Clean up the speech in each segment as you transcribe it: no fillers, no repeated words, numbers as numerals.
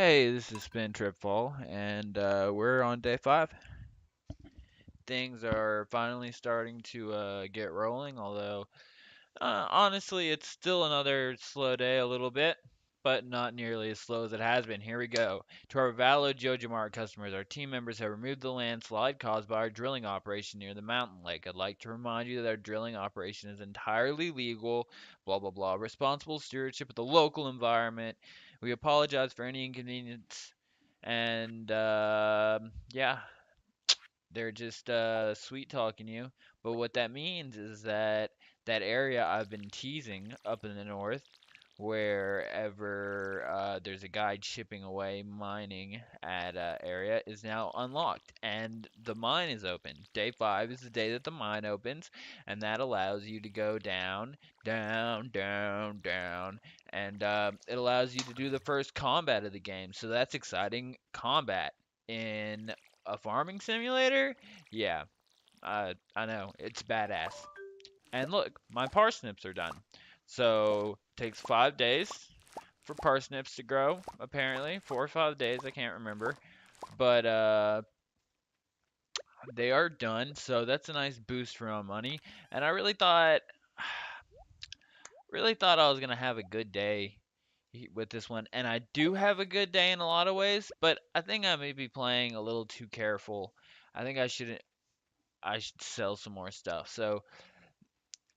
Hey, this is SpinTripFall, and we're on day 5. Things are finally starting to get rolling, although honestly, it's still another slow day a little bit, but not nearly as slow as it has been. Here we go. To our valued JojaMart customers, our team members have removed the landslide caused by our drilling operation near the mountain lake. I'd like to remind you that our drilling operation is entirely legal, blah blah blah, responsible stewardship of the local environment. We apologize for any inconvenience, and yeah, they're just sweet talking you. But what that means is that that area I've been teasing up in the north, wherever there's a guy chipping away mining at area, is now unlocked, and the mine is open. Day 5 is the day that the mine opens, and that allows you to go down, down, down, down, and it allows you to do the first combat of the game. So that's exciting. Combat in a farming simulator? Yeah, I know. It's badass. And look, my parsnips are done. So, takes 5 days for parsnips to grow, apparently. 4 or 5 days, I can't remember. But they are done, so that's a nice boost for my money. And I really thought I was going to have a good day with this one, and I do have a good day in a lot of ways, but I think I may be playing a little too careful. I think I should sell some more stuff. So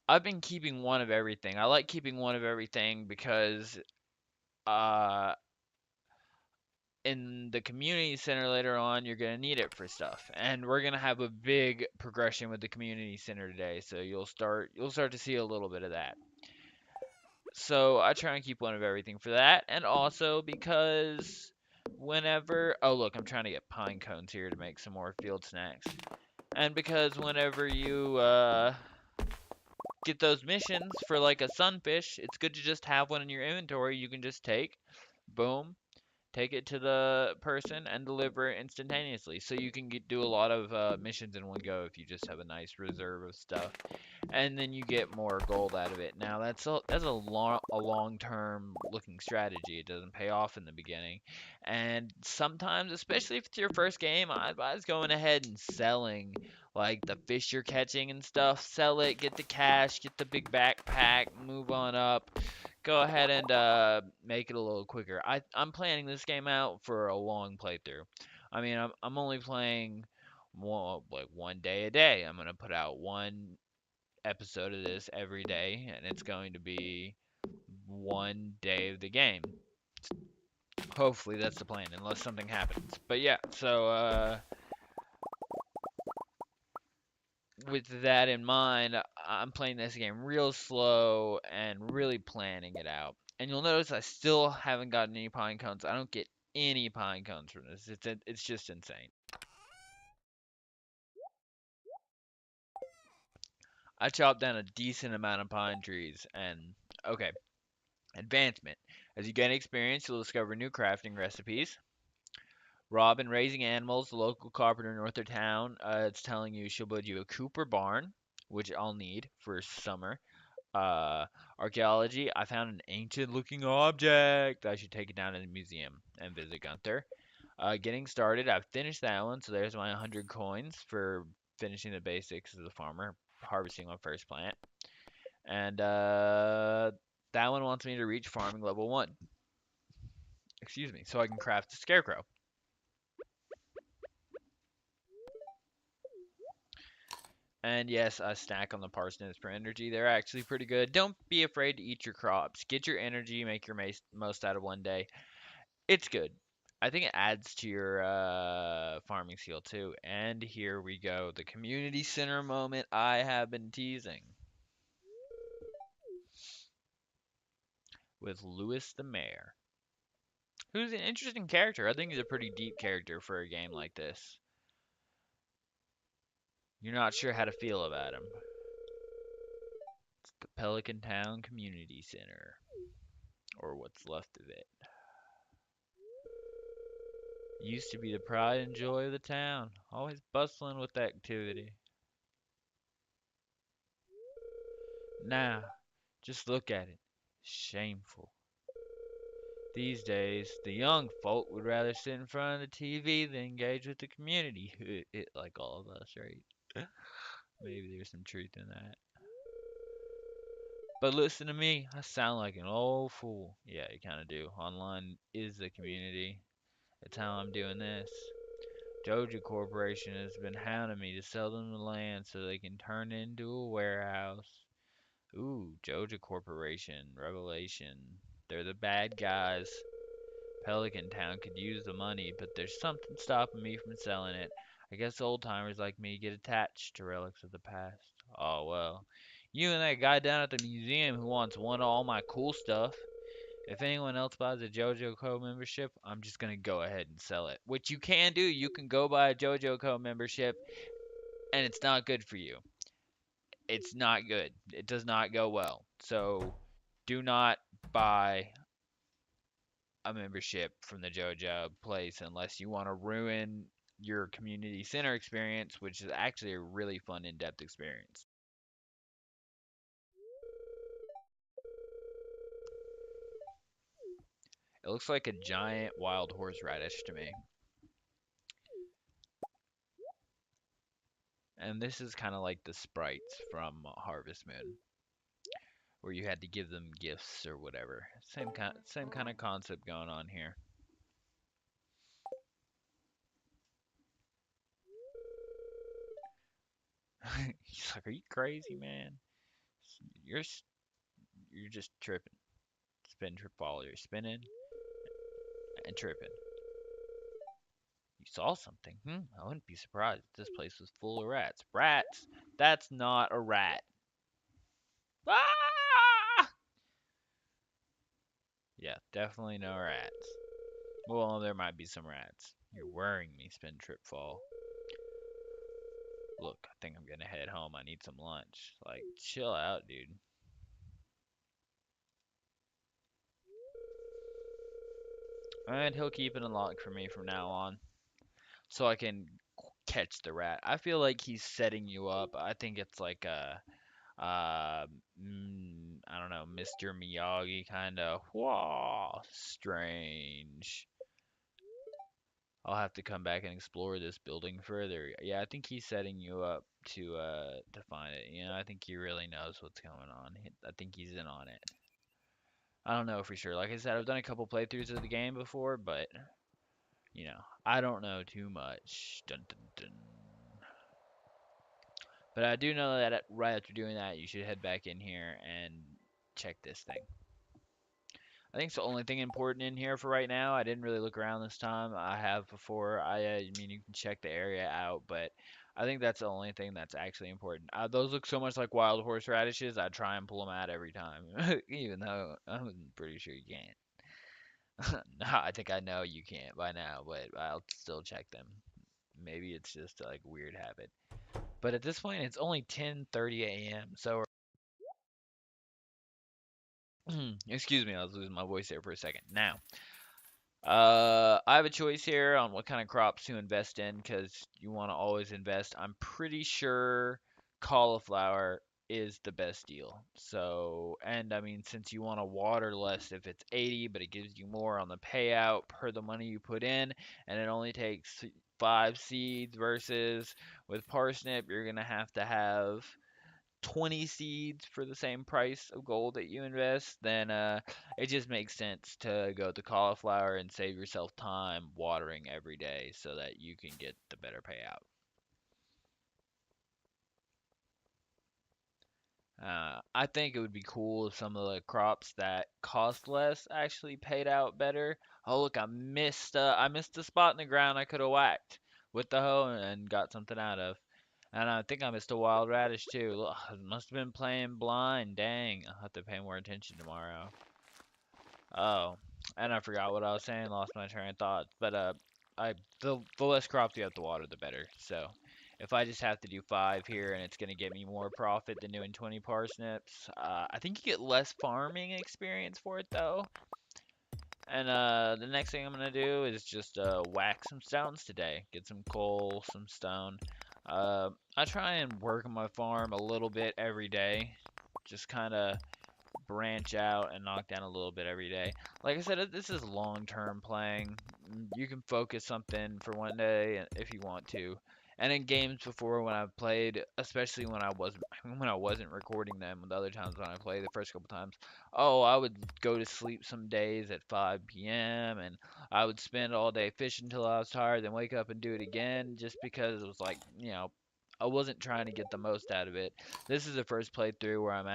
I've been keeping one of everything. I like keeping one of everything because uh, in the community center later on, you're gonna need it for stuff, and we're gonna have a big progression with the community center today. So you'll start to see a little bit of that. So I try and keep one of everything for that, and also because whenever oh look, I'm trying to get pine cones here to make some more field snacks, and because whenever you get those missions for like a sunfish, it's good to just have one in your inventory you can just take, boom, take it to the person and deliver it instantaneously. So you can do a lot of missions in one go if you just have a nice reserve of stuff, and then you get more gold out of it. Now that's a long-term looking strategy. It doesn't pay off in the beginning, and sometimes, especially if it's your first game, I advise going ahead and selling like the fish you're catching and stuff. Sell it, get the cash, get the big backpack, move on up. Go ahead and make it a little quicker. I'm planning this game out for a long playthrough. I mean, I'm only playing one day a day. I'm gonna put out one episode of this every day, and it's going to be one day of the game. Hopefully that's the plan, unless something happens. But yeah, so with that in mind, I'm playing this game real slow and really planning it out. And you'll notice I still haven't gotten any pine cones. I don't get any pine cones from this. It's just insane. I chopped down a decent amount of pine trees, and okay, advancement. As you gain experience, you'll discover new crafting recipes. Robin raising animals, the local carpenter north of town. It's telling you she'll build you a coop or barn, which I'll need for summer. Uh, Archaeology. I found an ancient looking object. I should take it down to the museum and visit Gunther. Getting started. I've finished that one, so there's my 100 coins for finishing the basics as a farmer, harvesting my first plant. And that one wants me to reach farming level 1. Excuse me, so I can craft a scarecrow. And yes, I snack on the parsnips for energy. They're actually pretty good. Don't be afraid to eat your crops. Get your energy, make your most out of one day. It's good. I think it adds to your farming skill too. And here we go. The community center moment I have been teasing with Louis the Mayor, who's an interesting character. I think he's a pretty deep character for a game like this. You're not sure how to feel about him. It's the Pelican Town Community Center, or what's left of it. Used to be the pride and joy of the town, always bustling with activity. Now, just look at it. Shameful. These days, the young folk would rather sit in front of the TV than engage with the community. Like all of us, right? Maybe there's some truth in that. But listen to me, I sound like an old fool. Yeah, you kind of do. Online is the community. That's how I'm doing this. Doja Corporation has been hounding me to sell them the land so they can turn it into a warehouse. Ooh, Joja Corporation, Revelation. They're the bad guys. Pelican Town could use the money, but there's something stopping me from selling it. I guess old timers like me get attached to relics of the past. Oh well. You and that guy down at the museum who wants one of all my cool stuff. If anyone else buys a JoJo Co membership, I'm just gonna go ahead and sell it. Which you can do. You can go buy a JoJo Co membership, and it's not good for you. It's not good. It does not go well. So do not buy a membership from the JoJo place unless you want to ruin your community center experience, which is actually a really fun in-depth experience. It looks like a giant wild horseradish to me. And this is kind of like the sprites from Harvest Moon, where you had to give them gifts or whatever. Same kind of concept going on here. He's like, "Are you crazy, man? You're you're just tripping. Spin, trip, fall. You're spinning and tripping. You saw something? I wouldn't be surprised if this place was full of rats. Rats? That's not a rat. Ah! Yeah, definitely no rats. Well, there might be some rats. You're worrying me, Spin, Trip, Fall. Look, I think I'm gonna head home. I need some lunch. Like, chill out, dude. And he'll keep it unlocked for me from now on, so I can catch the rat. I feel like he's setting you up. I think it's like a I don't know, Mr. Miyagi kind of. Whoa, strange. I'll have to come back and explore this building further. Yeah, I think he's setting you up to find it. You know, I think he really knows what's going on. I think he's in on it. I don't know for sure. Like I said, I've done a couple playthroughs of the game before, but I don't know too much. Dun dun dun. But I do know that right after doing that, you should head back in here and check this thing. I think it's the only thing important in here for right now. I didn't really look around this time. I have before. I mean, you can check the area out, but I think that's the only thing that's actually important. Those look so much like wild horseradishes. I try and pull them out every time, even though I'm pretty sure you can't. No, I think I know you can't by now, but I'll still check them. Maybe it's just like a weird habit. But at this point, it's only 10:30 a.m. So, excuse me, I was losing my voice there for a second. Now, I have a choice here on what kind of crops to invest in because you want to always invest. I'm pretty sure cauliflower is the best deal. So, and I mean, since you want to water less if it's 80, but it gives you more on the payout per the money you put in, and it only takes 5 seeds versus with parsnip, you're gonna have 20 seeds for the same price of gold that you invest, then it just makes sense to go to cauliflower and save yourself time watering every day so that you can get the better payout. I think it would be cool if some of the crops that cost less actually paid out better. Oh look, I missed a spot in the ground I could have whacked with the hoe and got something out of. And I think I missed a wild radish too. Look, I must have been playing blind. Dang, I'll have to pay more attention tomorrow. Oh, and I forgot what I was saying. Lost my train of thought. But the less crops you have to water, the better. So if I just have to do 5 here and it's gonna get me more profit than doing 20 parsnips, I think you get less farming experience for it though. And the next thing I'm gonna do is just whack some stones today. Get some coal, some stone. I try and work on my farm a little bit every day. Just kind of branch out and knock down a little bit every day. like I said, this is long-term playing. You can focus something for one day if you want to. And in games before when I've played, especially when I wasn't when I wasn't recording them, the other times when I played the first couple times, oh, I would go to sleep some days at 5 p.m. and I would spend all day fishing until I was tired, then wake up and do it again just because it was like, I wasn't trying to get the most out of it. This is the first playthrough where I'm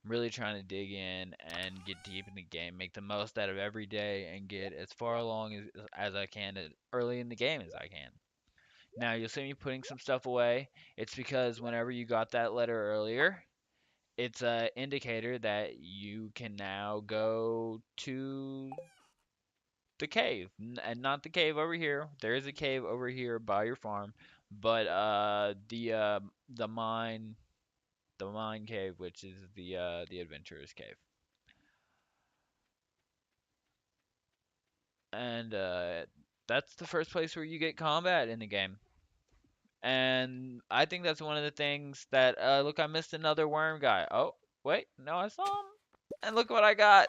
really trying to dig in and get deep in the game, make the most out of every day, and get as far along as I can early in the game as I can. Now, you'll see me putting some stuff away. It's because whenever you got that letter earlier, it's a indicator that you can now go to the cave, and not the cave over here. There is a cave over here by your farm, but the mine cave, which is the adventurer's cave. And that's the first place where you get combat in the game. And I think that's one of the things that look, I missed another worm guy. Oh, wait, no, I saw him. And look what I got.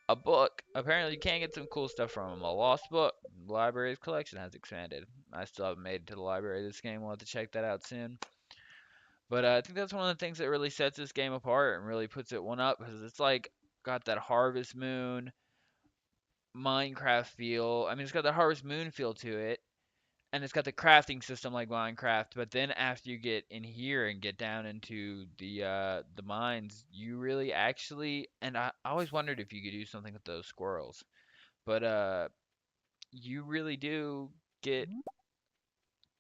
A book. Apparently you can get some cool stuff from him. A lost book. The library's collection has expanded. I still haven't made it to the library this game. We'll have to check that out soon. But I think that's one of the things that really sets this game apart and really puts it one up because it's like got that Harvest Moon Minecraft feel. I mean, it's got the Harvest Moon feel to it, and it's got the crafting system like Minecraft. But then after you get in here and get down into the mines, you really actually, and I always wondered if you could do something with those squirrels, but you really do get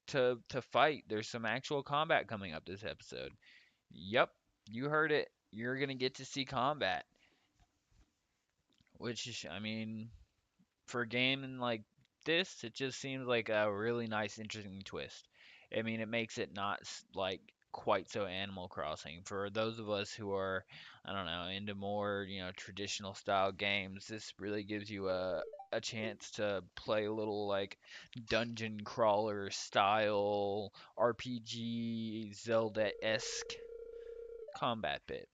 to fight. There's some actual combat coming up this episode. Yep, you heard it. You're gonna get to see combat, which is, I mean, for a game like this, it just seems like a really nice, interesting twist. I mean, it makes it not like quite so Animal Crossing. For those of us who are, I don't know, into more, traditional style games, this really gives you a chance to play a little like dungeon crawler style RPG Zelda-esque combat bit.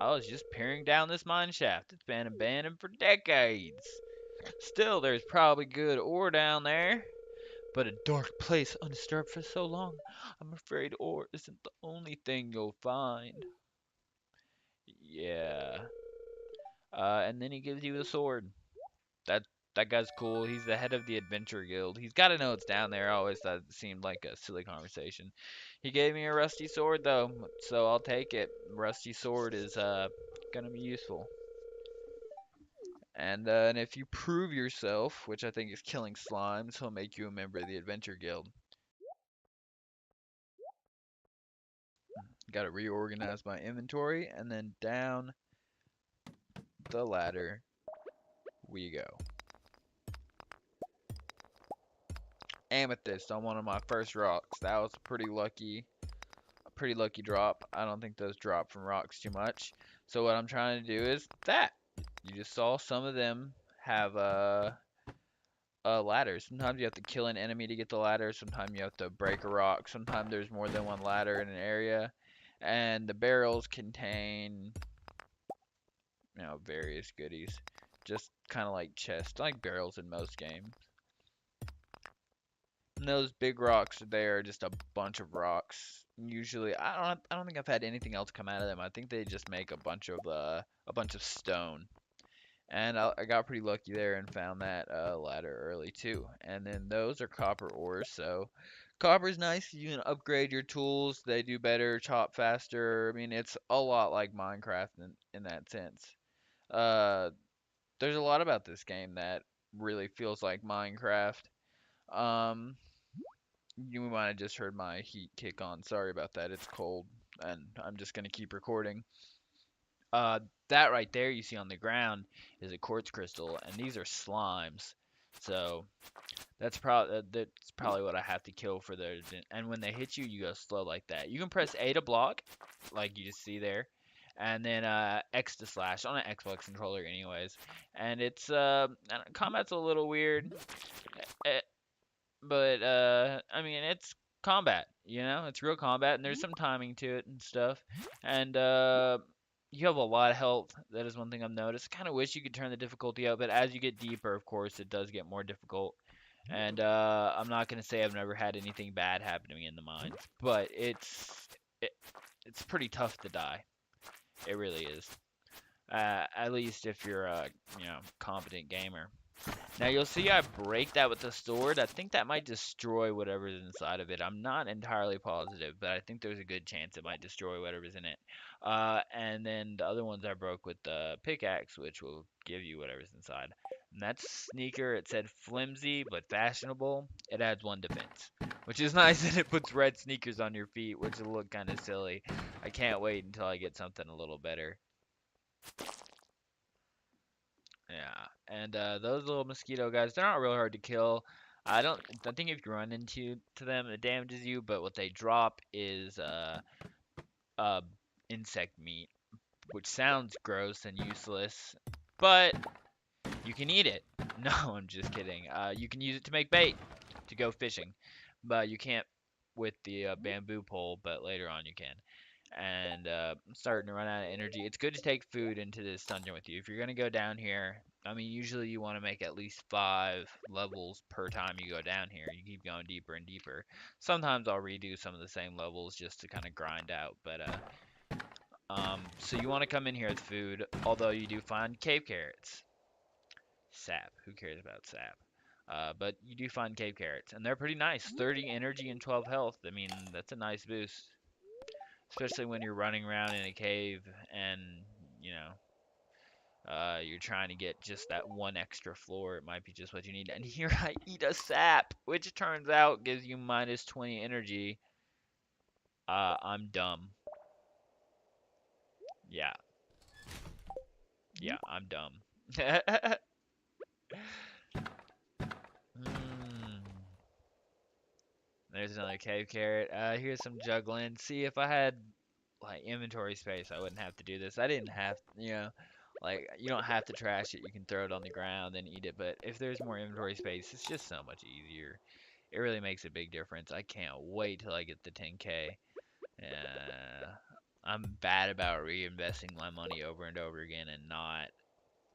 I was just peering down this mine shaft. It's been abandoned for decades. Still, there's probably good ore down there, but a dark place undisturbed for so long, I'm afraid ore isn't the only thing you'll find. Yeah. And then he gives you a sword. That that guy's cool. He's the head of the Adventure Guild. He's got to know it's down there. I always thought it seemed like a silly conversation. He gave me a rusty sword though, so I'll take it. Rusty sword is gonna be useful. And if you prove yourself, which I think is killing slimes, he'll make you a member of the Adventure Guild. Got to reorganize my inventory, and then down the ladder we go. Amethyst on one of my first rocks. That was a pretty lucky drop. I don't think those drop from rocks too much. So what I'm trying to do is that. You just saw some of them have ladders. Sometimes you have to kill an enemy to get the ladder. Sometimes you have to break a rock. Sometimes there's more than one ladder in an area. And the barrels contain, various goodies. Just kind of like chests, like barrels in most games. And those big rocks there are just a bunch of rocks. Usually, I don't think I've had anything else come out of them. I think they just make a bunch of stone. And I got pretty lucky there and found that ladder early too. And then those are copper ores, so copper's nice. You can upgrade your tools. They do better, chop faster. I mean, it's a lot like Minecraft in that sense. Uh, there's a lot about this game that really feels like Minecraft. Um, you might have just heard my heat kick on. Sorry about that. It's cold, and I'm just gonna keep recording. Uh, that right there you see on the ground is a quartz crystal, and these are slimes. So that's probably what I have to kill for those. And when they hit you, you go slow like that. You can press A to block, like you just see there, and then X to slash on an Xbox controller, anyways. And it's combat's a little weird, eh, but I mean it's combat. It's real combat, and there's some timing to it and stuff. And you have a lot of health. That is one thing I've noticed. Kind of wish you could turn the difficulty up, but as you get deeper, of course, it does get more difficult. And I'm not gonna say I've never had anything bad happen to me in the mines, but it, it's pretty tough to die. It really is. At least if you're a competent gamer. Now you'll see I break that with the sword. I think that might destroy whatever's inside of it. I'm not entirely positive, but I think there's a good chance it might destroy whatever's in it. And then the other ones I broke with the pickaxe, which will give you whatever's inside. And that's sneaker. It said flimsy but fashionable. It adds one defense, which is nice, and it puts red sneakers on your feet, which will look kind of silly. I can't wait until I get something a little better. Yeah, and those little mosquito guys, they're not real hard to kill. I think if you run into them, it damages you, but what they drop is uh, insect meat, which sounds gross and useless, but you can eat it. No, I'm just kidding. You can use it to make bait to go fishing, but you can't with the bamboo pole, but later on you can. And I'm starting to run out of energy. It's good to take food into this dungeon with you. If you're gonna go down here, I mean, usually you want to make at least 5 levels per time you go down here. You keep going deeper and deeper. Sometimes I'll redo some of the same levels just to kind of grind out. But so you want to come in here with food, although you do find cave carrots. Sap. Who cares about sap? But you do find cave carrots, and they're pretty nice. 30 energy and 12 health. I mean, that's a nice boost, especially when you're running around in a cave and you know you're trying to get just that one extra floor. It might be just what you need. And here I eat a sap, which turns out gives you minus 20 energy. I'm dumb. Yeah, yeah, I'm dumb. Mm, there's another cave carrot. Here's some juggling. See, if I had like inventory space, I wouldn't have to do this. I didn't have, like you don't have to trash it. You can throw it on the ground and eat it. But if there's more inventory space, it's just so much easier. It really makes a big difference. I can't wait till I get the 10K. Uh, I'm bad about reinvesting my money over and over again and not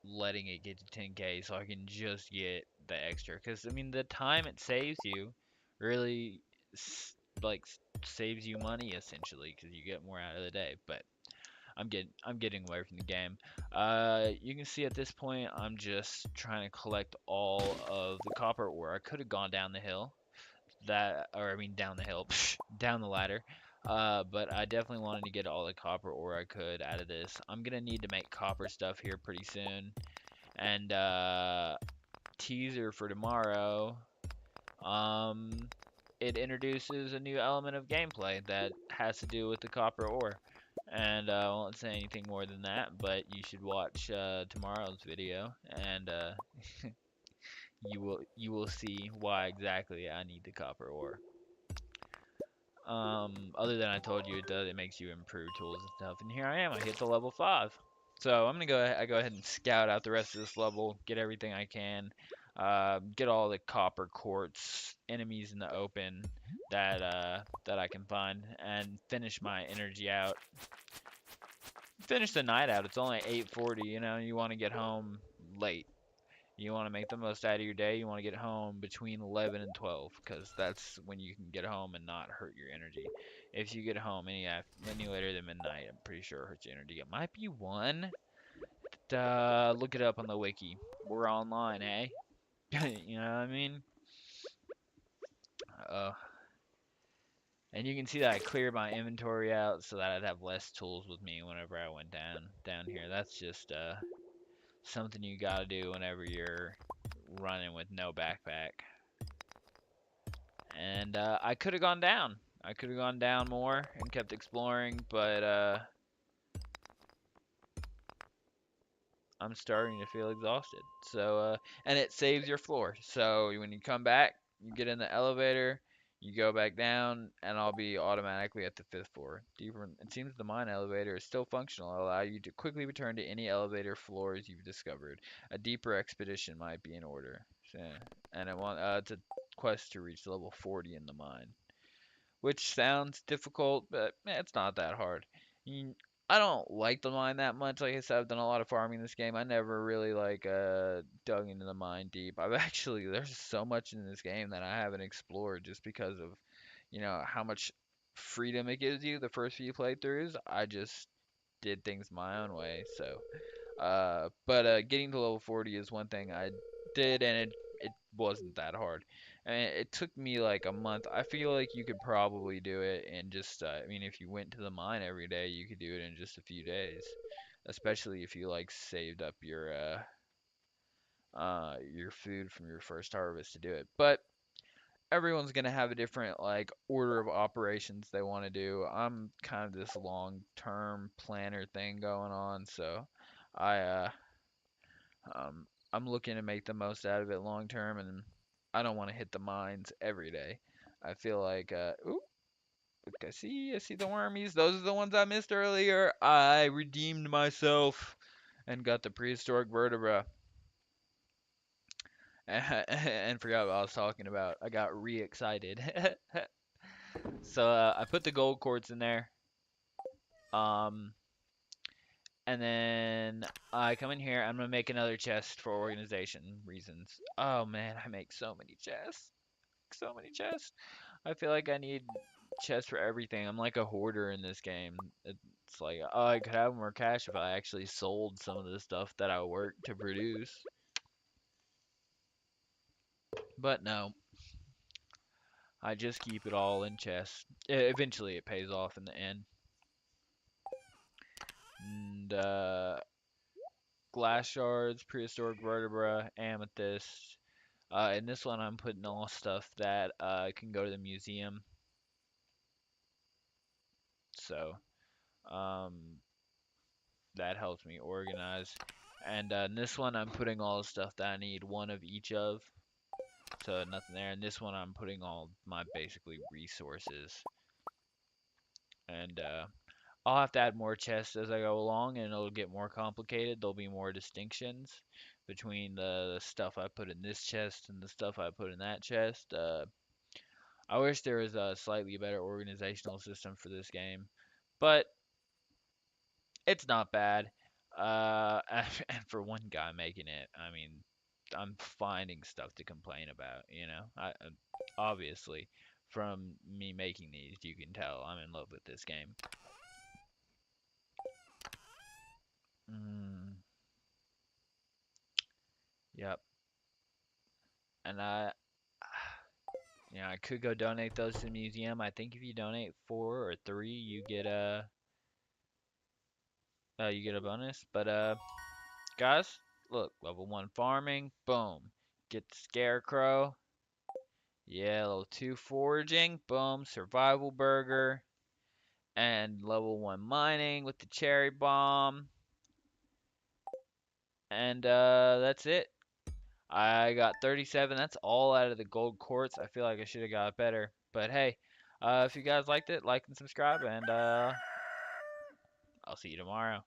letting it get to 10K so I can just get the extra. Because I mean, the time it saves you really s- like saves you money essentially because you get more out of the day. But I'm getting away from the game. You can see at this point I'm just trying to collect all of the copper ore. I could have gone down the hill, or I mean down the hill, down the ladder. But I definitely wanted to get all the copper ore I could out of this. I'm gonna need to make copper stuff here pretty soon. And teaser for tomorrow. Um, it introduces a new element of gameplay that has to do with the copper ore. And I won't say anything more than that, but you should watch tomorrow's video, and you will see why exactly I need the copper ore. Other than I told you it makes you improve tools and stuff. And here I am, I hit the level 5. So I'm gonna go ahead and scout out the rest of this level, get everything I can, get all the copper quartz enemies in the open that I can find, and finish my energy out. Finish the night out. It's only 8:40. You want to get home late. You want to make the most out of your day. You want to get home between 11 and 12 because that's when you can get home and not hurt your energy. If you get home any later than midnight, I'm pretty sure it hurts your energy. It might be 1. Look it up on the wiki. We're online, eh? You know what I mean? Uh, and you can see that I cleared my inventory out so that I'd have less tools with me whenever I went down here. That's just something you gotta do whenever you're running with no backpack. And I could have gone down. I could have gone down more and kept exploring, but I'm starting to feel exhausted. So, and it saves your floor. So when you come back, you get in the elevator, you go back down, and I'll be automatically at the 5th floor. Deeper, it seems the mine elevator is still functional. It'll allow you to quickly return to any elevator floors you've discovered. A deeper expedition might be in order. So, and it's a quest to reach level 40 in the mine, which sounds difficult, but it's not that hard. I don't like the mine that much. Like I said, I've done a lot of farming in this game. I never really like dug into the mine deep. I've actually there's so much in this game that I haven't explored just because of, how much freedom it gives you the first few playthroughs. I just did things my own way. So, but getting to level 40 is one thing I did, and it wasn't that hard. I mean, it took me like a month. I feel like you could probably do it in just, I mean, if you went to the mine every day, you could do it in just a few days, especially if you like saved up your food from your first harvest to do it. But everyone's gonna have a different like order of operations they want to do. I'm kind of this long-term planner thing going on, so I I'm looking to make the most out of it long term, and I don't want to hit the mines every day. I feel like ooh, look, I see the wormies. Those are the ones I missed earlier. I redeemed myself and got the prehistoric vertebra. And forgot what I was talking about. I got re-excited. So I put the gold quartz in there. Um, and then I come in here. I'm gonna make another chest for organization reasons. Oh man, I make so many chests. So many chests. I feel like I need chests for everything. I'm like a hoarder in this game. It's like, oh, I could have more cash if I actually sold some of the stuff that I worked to produce. But no, I just keep it all in chests. Eventually, it pays off in the end. And glass shards, prehistoric vertebra, amethyst. In this one, I'm putting all stuff that can go to the museum. So, um, that helps me organize. And in this one, I'm putting all the stuff that I need, one of each of. So nothing there. And this one, I'm putting all my basically resources. And I'll have to add more chests as I go along, and it'll get more complicated. There'll be more distinctions between the stuff I put in this chest and the stuff I put in that chest. I wish there was a slightly better organizational system for this game, but it's not bad. And for one guy making it, I mean, I'm finding stuff to complain about, obviously from me making these, you can tell I'm in love with this game. Mm, yep. And I could go donate those to the museum. I think if you donate 4 or 3, you get a bonus. But guys, look, level 1 farming, boom. Get the scarecrow. Yeah, level 2 foraging, boom. Survival burger. And level 1 mining with the cherry bomb. And that's it. I got 37. That's all out of the gold quartz. I feel like I should have got better. But hey, if you guys liked it, like and subscribe, and I'll see you tomorrow.